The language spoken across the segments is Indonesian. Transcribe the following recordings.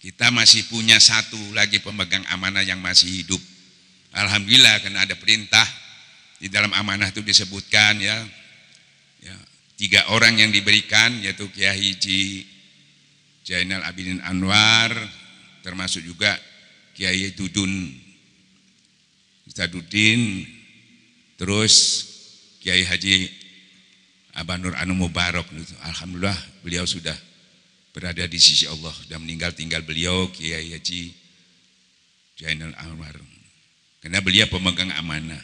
kita masih punya satu lagi pemegang amanah yang masih hidup. Alhamdulillah, karena ada perintah di dalam amanah itu disebutkan ya 3 orang yang diberikan, yaitu Kiai Haji Zainal Abidin Anwar, termasuk juga Kiai Dudun Ustaduddin, terus Kiai Haji Abah Nur Anu Mubarak. Alhamdulillah beliau sudah berada di sisi Allah, sudah meninggal, tinggal beliau Kiai Haji Zainal Anwar. Karena beliau pemegang amanah.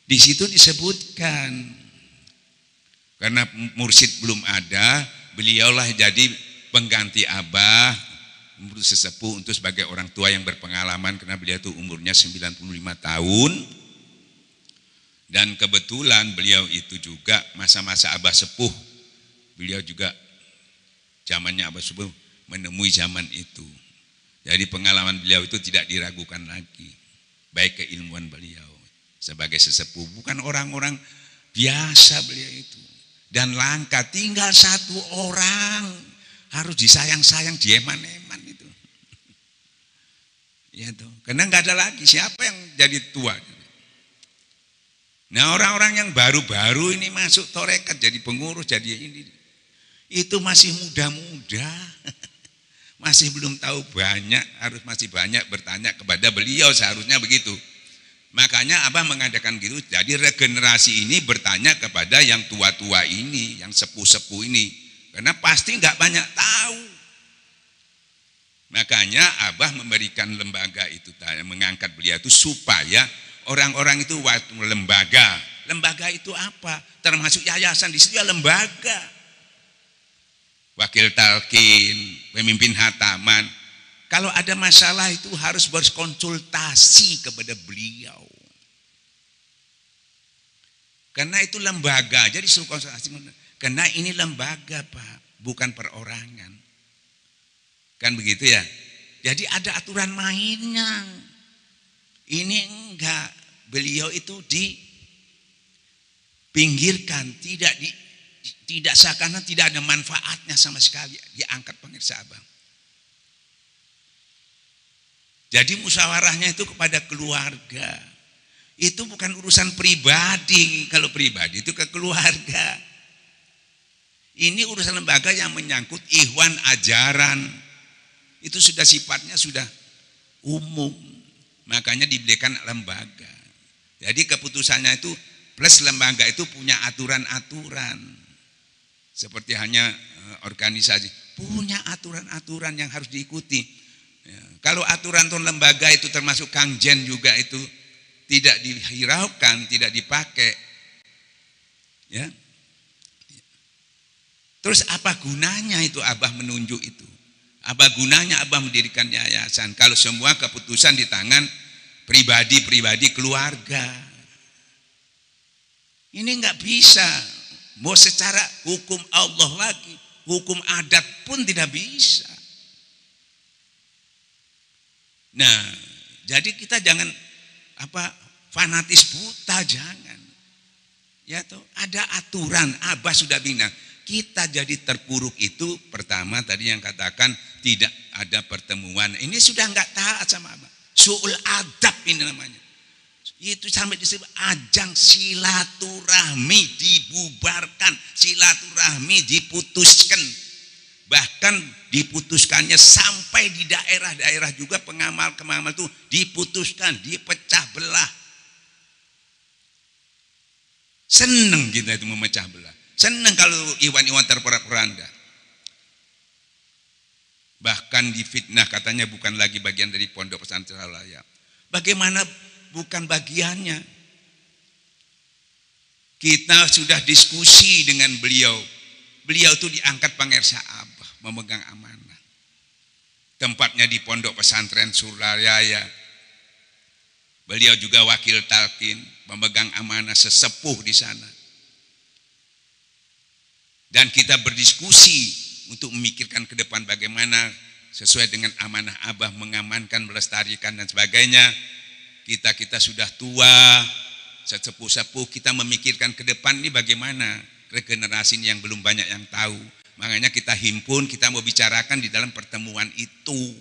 Di situ disebutkan, karena mursyid belum ada, beliaulah jadi pengganti Abah, umur sesepuh untuk sebagai orang tua yang berpengalaman, karena beliau itu umurnya 95 tahun. Dan kebetulan beliau itu juga masa-masa Abah sepuh, beliau juga zamannya Abah sepuh menemui zaman itu. Jadi pengalaman beliau itu tidak diragukan lagi, baik keilmuan beliau sebagai sesepuh, bukan orang-orang biasa beliau itu. Dan langka, tinggal 1 orang harus disayang-sayang, dieman-eman itu. Ya tuh, karena nggak ada lagi siapa yang jadi tua. Nah, orang-orang yang baru-baru ini masuk torekat jadi pengurus, jadi ini, itu masih muda-muda, masih belum tahu banyak, harus masih banyak bertanya kepada beliau, seharusnya begitu. Makanya Abah mengadakan gitu, jadi regenerasi ini bertanya kepada yang tua-tua ini, yang sepuh-sepuh ini, karena pasti nggak banyak tahu. Makanya Abah memberikan lembaga itu, mengangkat beliau itu supaya orang-orang itu waktu lembaga itu apa? Termasuk yayasan, di situ ya lembaga. Wakil talqin, pemimpin hataman. Kalau ada masalah itu harus berkonsultasi kepada beliau. Karena itu lembaga, jadi suruh konsultasi. Karena ini lembaga Pak, bukan perorangan. Kan begitu ya? Jadi ada aturan mainnya. Ini enggak, beliau itu dipinggirkan, tidak seakan tidak ada manfaatnya sama sekali, diangkat pemirsa Abang. Jadi musyawarahnya itu kepada keluarga. Itu bukan urusan pribadi, kalau pribadi itu ke keluarga. Ini urusan lembaga yang menyangkut ikhwan ajaran. Itu sudah sifatnya sudah umum. Makanya diberikan lembaga. Jadi keputusannya itu plus lembaga itu punya aturan-aturan. Seperti hanya organisasi, punya aturan-aturan yang harus diikuti. Ya, kalau aturan lembaga itu termasuk Kangjen juga itu tidak dihiraukan, tidak dipakai. Ya. Terus apa gunanya itu Abah menunjuk itu? Apa gunanya Abah mendirikan yayasan kalau semua keputusan di tangan pribadi-pribadi keluarga? Ini enggak bisa. Mau secara hukum Allah lagi, hukum adat pun tidak bisa. Nah, jadi kita jangan fanatis buta, jangan. Ya toh, ada aturan, Abah sudah bilang. Kita jadi terpuruk itu pertama tadi yang katakan tidak ada pertemuan. Ini sudah enggak taat sama Abah. Su'ul adab ini namanya. Itu sampai disebut ajang silaturahmi dibubarkan, silaturahmi diputuskan. Bahkan diputuskannya sampai di daerah-daerah juga pengamal-pengamal itu diputuskan, dipecah belah. Senang kita itu memecah belah. Senang kalau iwan-iwan terporak-poranda. Bahkan difitnah katanya bukan lagi bagian dari pondok pesantren Al-Hidayah. Bagaimana bukan bagiannya? Kita sudah diskusi dengan beliau. Beliau itu diangkat pangersa Abah, memegang amanah. Tempatnya di pondok pesantren Suralaya. Beliau juga wakil talqin, memegang amanah sesepuh di sana. Dan kita berdiskusi untuk memikirkan ke depan bagaimana sesuai dengan amanah Abah mengamankan, melestarikan dan sebagainya. Kita sudah tua, sesepuh-sepuh, kita memikirkan ke depan ini bagaimana regenerasi ini yang belum banyak yang tahu. Makanya kita himpun, kita mau bicarakan di dalam pertemuan itu.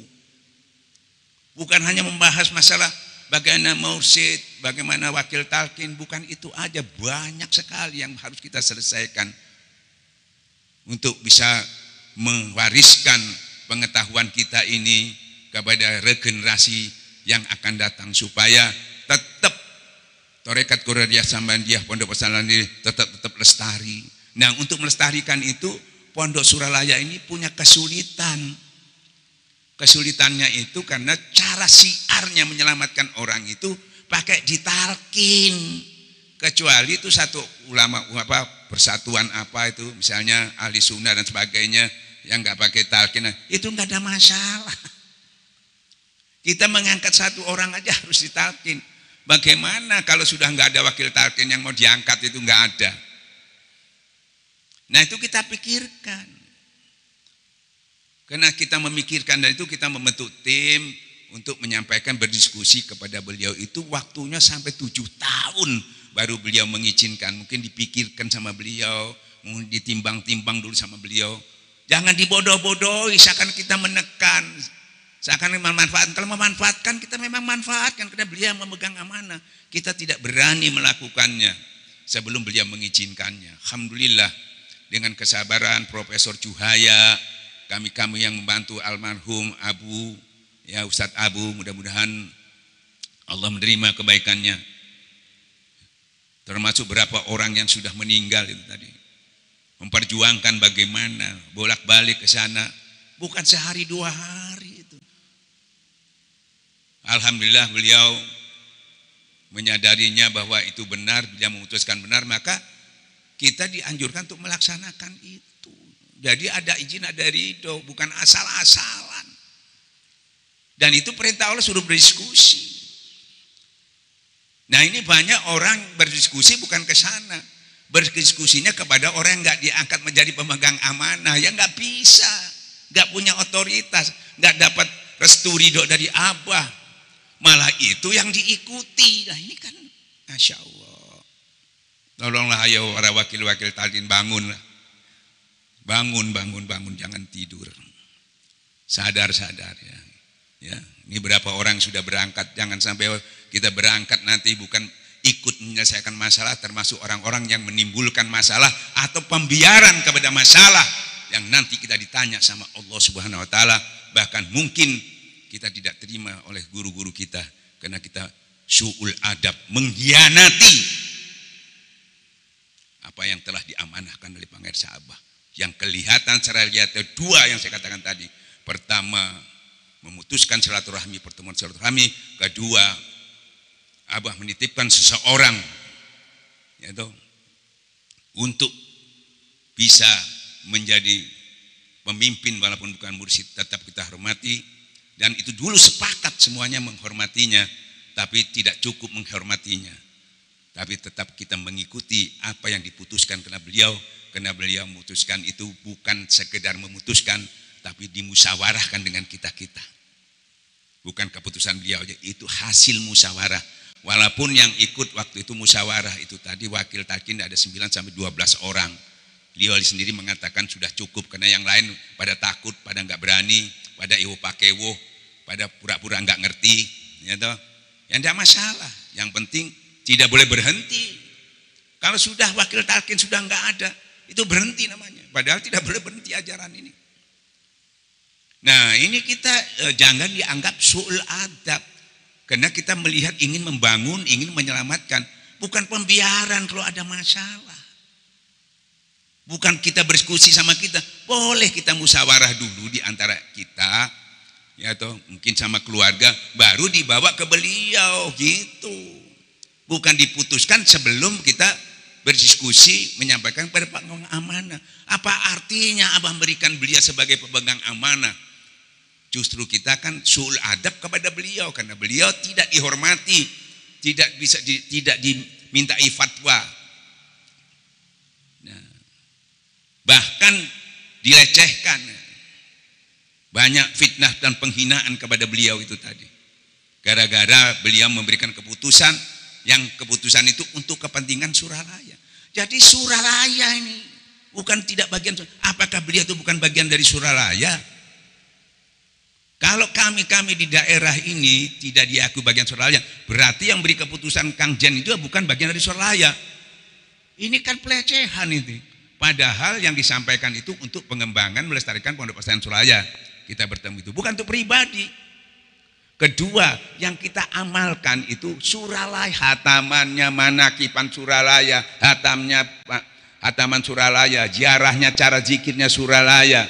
Bukan hanya membahas masalah bagaimana mursyid, bagaimana wakil talqin, bukan itu aja, banyak sekali yang harus kita selesaikan untuk bisa mewariskan pengetahuan kita ini kepada regenerasi yang akan datang supaya tetap Tarekat Qurairiyah Sambandiyah Pondok Pesantren ini tetap lestari. Nah, untuk melestarikan itu Pondok Suralaya ini punya kesulitan. Kesulitannya itu karena cara syiarnya menyelamatkan orang itu pakai ditalkin. Kecuali itu satu ulama persatuan apa itu, misalnya ahli sunnah dan sebagainya yang nggak pakai talkin, itu nggak ada masalah. Kita mengangkat satu orang aja harus ditalkin. Bagaimana kalau sudah nggak ada wakil talkin yang mau diangkat itu nggak ada? Nah, itu kita pikirkan. Karena kita memikirkan dan itu kita membentuk tim untuk menyampaikan berdiskusi kepada beliau itu waktunya sampai 7 tahun baru beliau mengizinkan. Mungkin dipikirkan sama beliau, mungkin ditimbang-timbang dulu sama beliau. Jangan dibodoh-bodohi, seakan kita menekan, seakan memanfaatkan. Kalau memanfaatkan kita memang manfaatkan karena beliau memegang amanah. Kita tidak berani melakukannya sebelum beliau mengizinkannya. Alhamdulillah dengan kesabaran Profesor Juhaya, kami yang membantu almarhum Abu, ya Ustadz Abu, mudah-mudahan Allah menerima kebaikannya. Termasuk berapa orang yang sudah meninggal itu tadi. Memperjuangkan bagaimana bolak-balik ke sana, bukan sehari 2 hari itu. Alhamdulillah beliau menyadarinya bahwa itu benar, beliau memutuskan benar, maka kita dianjurkan untuk melaksanakan itu. Jadi ada izin, ada ridho, bukan asal-asalan. Dan itu perintah Allah suruh berdiskusi. Nah, ini banyak orang berdiskusi bukan ke sana. Berdiskusinya kepada orang yang nggak diangkat menjadi pemegang amanah, yang nggak bisa, nggak punya otoritas, nggak dapat restu ridho dari Abah. Malah itu yang diikuti. Nah, ini kan Masya Allah. Tolonglah ayo para wakil-wakil talqin, bangunlah. Bangun, jangan tidur. Sadar ya. Ya, ini berapa orang sudah berangkat, jangan sampai kita berangkat nanti bukan ikut menyelesaikan masalah, termasuk orang-orang yang menimbulkan masalah atau pembiaran kepada masalah yang nanti kita ditanya sama Allah Subhanahu wa taala, bahkan mungkin kita tidak terima oleh guru-guru kita karena kita su'ul adab, mengkhianati apa yang telah diamanahkan oleh Pangeran Abah. Yang kelihatan secara lihat 2 yang saya katakan tadi. Pertama, memutuskan silaturahmi, pertemuan silaturahmi. Kedua, Abah menitipkan seseorang yaitu untuk bisa menjadi pemimpin walaupun bukan mursyid, tetap kita hormati. Dan itu dulu sepakat semuanya menghormatinya, tapi tidak cukup menghormatinya. Tapi tetap kita mengikuti apa yang diputuskan karena beliau memutuskan itu bukan sekedar memutuskan, tapi dimusyawarahkan dengan kita-kita. Bukan keputusan beliau aja, itu hasil musyawarah. Walaupun yang ikut waktu itu musyawarah itu tadi wakil talqin ada 9 sampai 12 orang. Beliau sendiri mengatakan sudah cukup karena yang lain pada takut, pada nggak berani, pada iwo pakewo, pada pura-pura nggak ngerti, ya toh. Yang tidak masalah. Yang penting tidak boleh berhenti. Kalau sudah wakil talqin sudah nggak ada, itu berhenti namanya. Padahal tidak boleh berhenti ajaran ini. Nah, ini kita jangan dianggap su'ul adab. Karena kita melihat ingin membangun, ingin menyelamatkan. Bukan pembiaran kalau ada masalah. Bukan kita berdiskusi sama kita. Boleh kita musyawarah dulu di antara kita. Ya toh, mungkin sama keluarga. Baru dibawa ke beliau gitu. Bukan diputuskan sebelum kita berdiskusi menyampaikan kepada pemegang amanah. Apa artinya Abah memberikan beliau sebagai pemegang amanah? Justru kita kan su'ul adab kepada beliau karena beliau tidak dihormati, tidak dimintai fatwa. Nah, bahkan dilecehkan. Banyak fitnah dan penghinaan kepada beliau itu tadi. Gara-gara beliau memberikan keputusan yang keputusan itu untuk kepentingan Suralaya. Jadi Suralaya ini bukan tidak bagian. Apakah beliau itu bukan bagian dari Suralaya? Kalau kami di daerah ini tidak diakui bagian Suralaya, berarti yang beri keputusan Kang Jen itu bukan bagian dari Suralaya. Ini kan pelecehan itu. Padahal yang disampaikan itu untuk pengembangan melestarikan pondok pesantren Suralaya. Kita bertemu itu bukan untuk pribadi. Kedua, yang kita amalkan itu Suralaya, hatamannya Manakipan Suralaya, hataman Suralaya, ziarahnya, cara zikirnya Suralaya.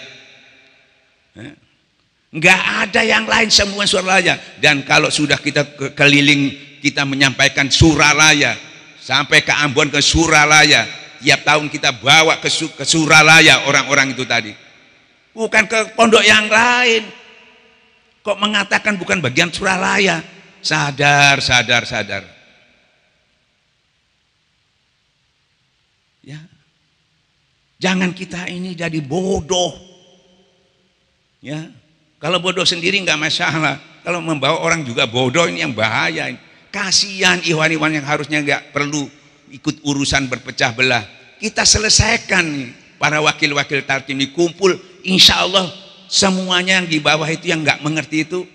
Enggak ada yang lain, semua Suralaya. Dan kalau sudah kita keliling, kita menyampaikan Suralaya sampai ke Ambon, ke Suralaya, tiap tahun kita bawa ke Suralaya orang-orang itu tadi, bukan ke pondok yang lain. Kok mengatakan bukan bagian Suralaya? Sadar. Ya, jangan kita ini jadi bodoh. Ya, kalau bodoh sendiri nggak masalah. Kalau membawa orang juga bodoh, ini yang bahaya. Kasihan ikhwan-ikhwan yang harusnya nggak perlu ikut urusan berpecah belah. Kita selesaikan nih, para wakil-wakil talqin kumpul, insya Allah semuanya yang di bawah itu yang nggak mengerti itu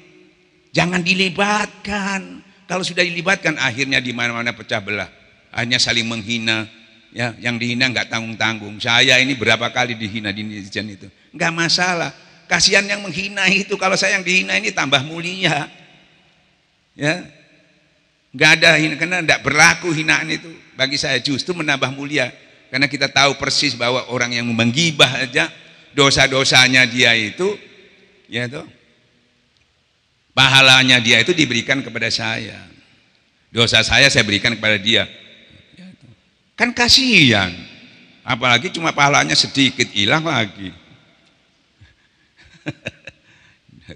jangan dilibatkan. Kalau sudah dilibatkan akhirnya di mana-mana pecah belah, hanya saling menghina. Ya, yang dihina nggak tanggung-tanggung. Saya ini berapa kali dihina di netizen itu, nggak masalah. Kasihan yang menghina itu, kalau saya yang dihina ini tambah mulia. Ya, nggak ada hina, karena nggak berlaku hinaan itu bagi saya, justru menambah mulia. Karena kita tahu persis bahwa orang yang menggibah aja dosa-dosanya dia itu, ya toh, pahalanya dia itu diberikan kepada saya. Dosa saya berikan kepada dia. Ya, kan kasihan. Apalagi cuma pahalanya sedikit, hilang lagi.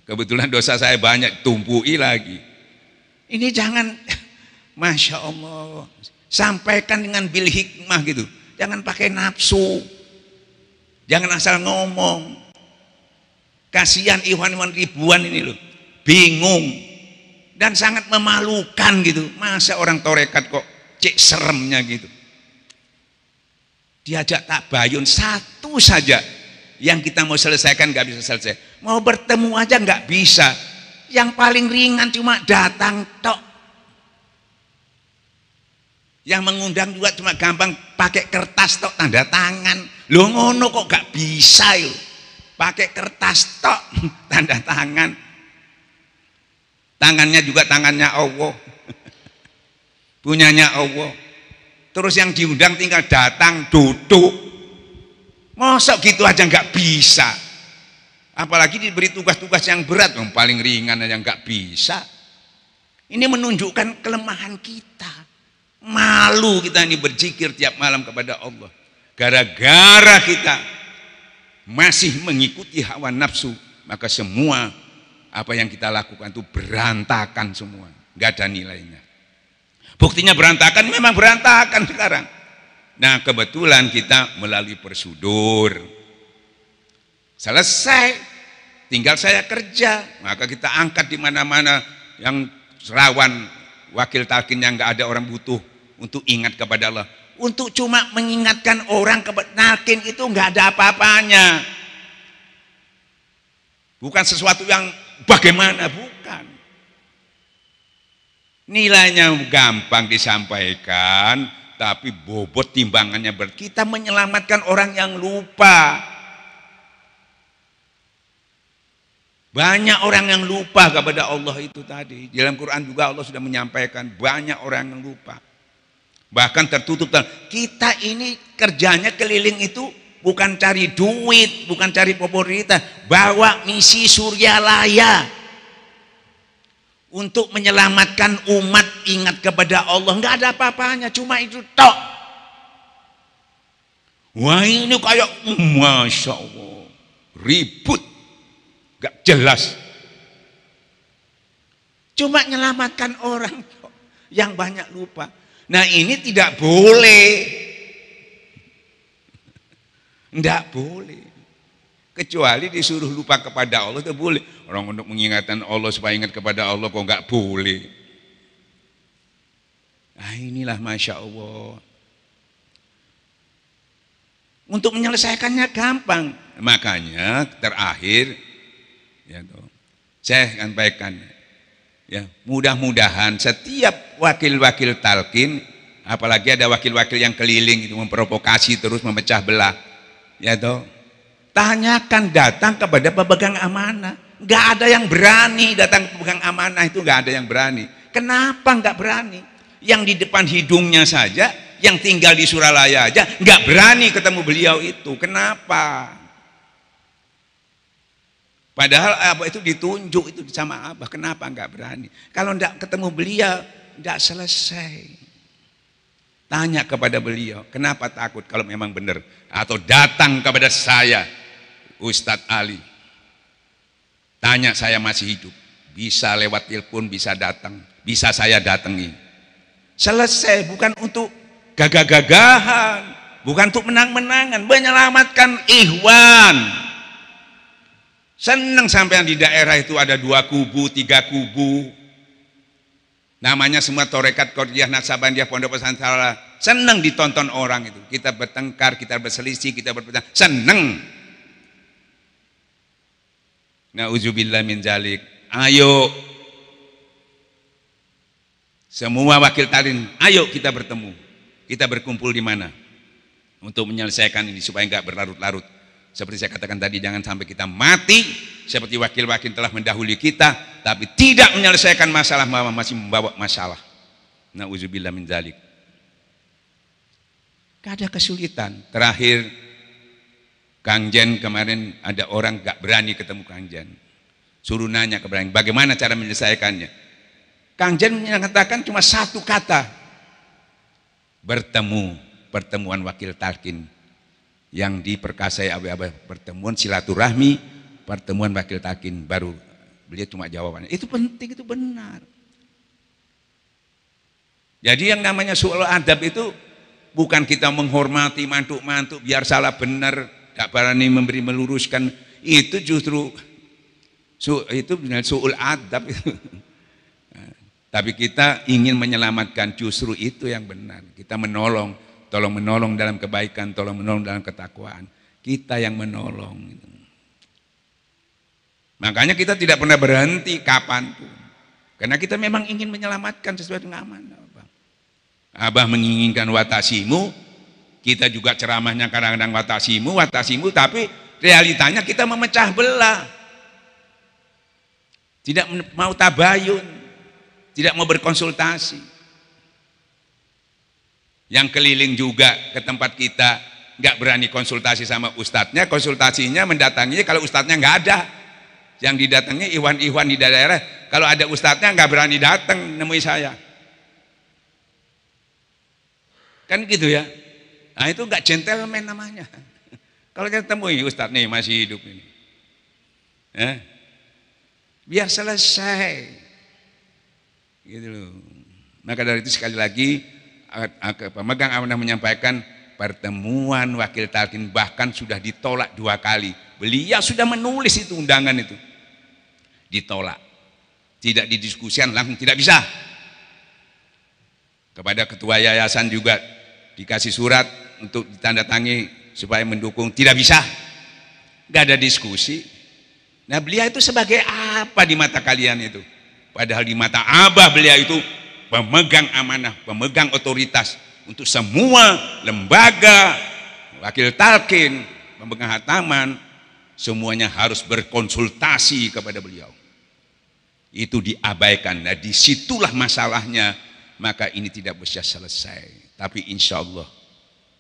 Kebetulan dosa saya banyak, tumpui lagi. Ini jangan, Masya Allah, sampaikan dengan bil hikmah gitu. Jangan pakai nafsu, jangan asal ngomong. Kasihan ikhwan-ikhwan ribuan ini loh, bingung dan sangat memalukan gitu. Masa orang torekat kok cek seremnya gitu. Diajak tabayun satu saja yang kita mau selesaikan nggak bisa selesai. Mau bertemu aja nggak bisa. Yang paling ringan cuma datang tok. Yang mengundang juga cuma gampang pakai kertas tok tanda tangan. Lo ngono kok gak bisa yuk. Pakai kertas tok tanda tangan. Tangannya juga tangannya Allah. Punyanya Allah. Terus yang diundang tinggal datang duduk. Masa gitu aja nggak bisa. Apalagi diberi tugas-tugas yang berat, yang paling ringan aja nggak bisa. Ini menunjukkan kelemahan kita. Malu kita ini berzikir tiap malam kepada Allah. Gara-gara kita masih mengikuti hawa nafsu, maka semua apa yang kita lakukan itu berantakan semua, nggak ada nilainya. Buktinya berantakan, memang berantakan sekarang. Nah, kebetulan kita melalui prosedur selesai, tinggal saya kerja, maka kita angkat di mana-mana yang rawan wakil talqin yang nggak ada orang butuh untuk ingat kepada Allah. Untuk cuma mengingatkan orang kepada talqin itu nggak ada apa-apanya. Bukan sesuatu yang bagaimana, bukan. Nilainya gampang disampaikan, tapi bobot timbangannya berat. Kita menyelamatkan orang yang lupa. Banyak orang yang lupa kepada Allah itu tadi. Di dalam Quran juga Allah sudah menyampaikan banyak orang yang lupa. Bahkan tertutup. Kita ini kerjanya keliling itu bukan cari duit, bukan cari popularitas. Bawa misi Suryalaya untuk menyelamatkan umat ingat kepada Allah. Nggak ada apa-apanya, cuma itu tok. Wah, ini kayak Masya Allah, ribut, nggak jelas. Cuma menyelamatkan orang tok, yang banyak lupa. Nah, ini tidak boleh. Tidak boleh. Kecuali disuruh lupa kepada Allah itu boleh. Orang untuk mengingatkan Allah supaya ingat kepada Allah kok nggak boleh. Nah, inilah Masya Allah. Untuk menyelesaikannya gampang. Makanya terakhir ya toh, Saya sampaikan, ya, mudah-mudahan setiap wakil-wakil talqin, apalagi ada wakil-wakil yang keliling itu memprovokasi terus memecah belah, ya toh, tanyakan datang kepada pemegang amanah. Nggak ada yang berani datang ke pemegang amanah itu, nggak ada yang berani. Kenapa nggak berani? Yang di depan hidungnya saja, yang tinggal di Suralaya aja nggak berani ketemu beliau itu. Kenapa? Padahal Abah itu ditunjuk itu sama Abah. Kenapa nggak berani? Kalau nggak ketemu beliau nggak selesai. Tanya kepada beliau, kenapa takut kalau memang benar? Atau datang kepada saya, Ustadz Ali. Tanya, saya masih hidup. Bisa lewat telepon, bisa datang. Bisa saya datangi. Selesai, bukan untuk gagah-gagahan. Bukan untuk menang-menangan. Menyelamatkan ikhwan. Senang sampai di daerah itu ada 2 kubu, 3 kubu. Namanya semua Torekat Qadriyah Naksabandiyah Pondok Pesantren. Senang ditonton orang itu. Kita bertengkar, kita berselisih, kita berperang. Senang. Na'udzubillah min zalik. Ayo semua wakil talqin, ayo kita bertemu. Kita berkumpul di mana? Untuk menyelesaikan ini supaya enggak berlarut-larut. Seperti saya katakan tadi, jangan sampai kita mati seperti wakil-wakil telah mendahului kita, tapi tidak menyelesaikan masalah, masih membawa masalah. Na'udzubillah min zalik. Gak ada kesulitan. Terakhir Kang Jen kemarin ada orang gak berani ketemu Kang Jen. Suruh nanya ke Kang, bagaimana cara menyelesaikannya? Kang Jen menyatakan cuma 1 kata. Bertemu, pertemuan wakil talqin. Yang diperkasai Abah pertemuan silaturahmi, pertemuan wakil talqin. Baru beliau cuma jawabannya. Itu penting, itu benar. Jadi yang namanya su'ul adab itu bukan kita menghormati mantuk-mantuk biar salah benar. Gak berani memberi meluruskan, itu justru itu benar su'ul adab itu. Tapi kita ingin menyelamatkan, justru itu yang benar. Kita menolong, tolong menolong dalam kebaikan, tolong menolong dalam ketakwaan. Kita yang menolong. Makanya kita tidak pernah berhenti kapanpun. Karena kita memang ingin menyelamatkan sesuai dengan amanah. Abah menginginkan watasimu. Kita juga ceramahnya kadang-kadang watasimu, tapi realitanya kita memecah belah. Tidak mau tabayun, tidak mau berkonsultasi. Yang keliling juga ke tempat kita, nggak berani konsultasi sama ustadznya, konsultasinya mendatanginya kalau ustadznya nggak ada. Yang didatangi ikhwan-ikhwan di daerah, kalau ada ustadznya nggak berani datang nemui saya. Kan gitu ya. Nah itu enggak gentleman namanya. Kalau kita temui Ustadz nih masih hidup ini, biar selesai, gitu loh. Maka dari itu sekali lagi pemegang amanah menyampaikan pertemuan wakil talqin bahkan sudah ditolak 2 kali. Beliau sudah menulis itu undangan itu, ditolak, tidak didiskusikan langsung tidak bisa. Kepada ketua yayasan juga dikasih surat untuk ditandatangi supaya mendukung, tidak bisa, nggak ada diskusi. Nah beliau itu sebagai apa di mata kalian itu? Padahal di mata Abah beliau itu pemegang amanah, pemegang otoritas untuk semua lembaga, wakil talqin, pemegang hataman, semuanya harus berkonsultasi kepada beliau. Itu diabaikan. Nah disitulah masalahnya, maka ini tidak bisa selesai. Tapi insya Allah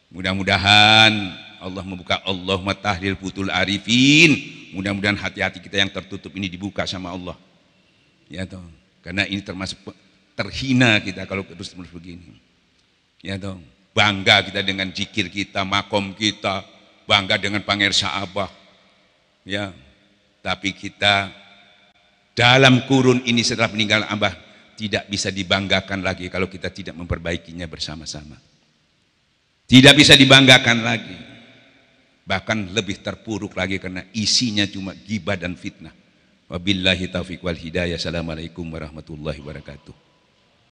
mudah-mudahan Allah membuka, Allahumma tahlil futul arifin, mudah-mudahan hati-hati kita yang tertutup ini dibuka sama Allah, ya toh. Karena ini termasuk terhina kita kalau terus begini, ya toh. Bangga kita dengan zikir kita, makom kita, bangga dengan pangersa Abah, ya. Tapi kita dalam kurun ini setelah meninggal Abah tidak bisa dibanggakan lagi kalau kita tidak memperbaikinya bersama-sama. Tidak bisa dibanggakan lagi. Bahkan lebih terpuruk lagi karena isinya cuma ghibah dan fitnah. Wabillahi taufiq wal hidayah. Assalamualaikum warahmatullahi wabarakatuh.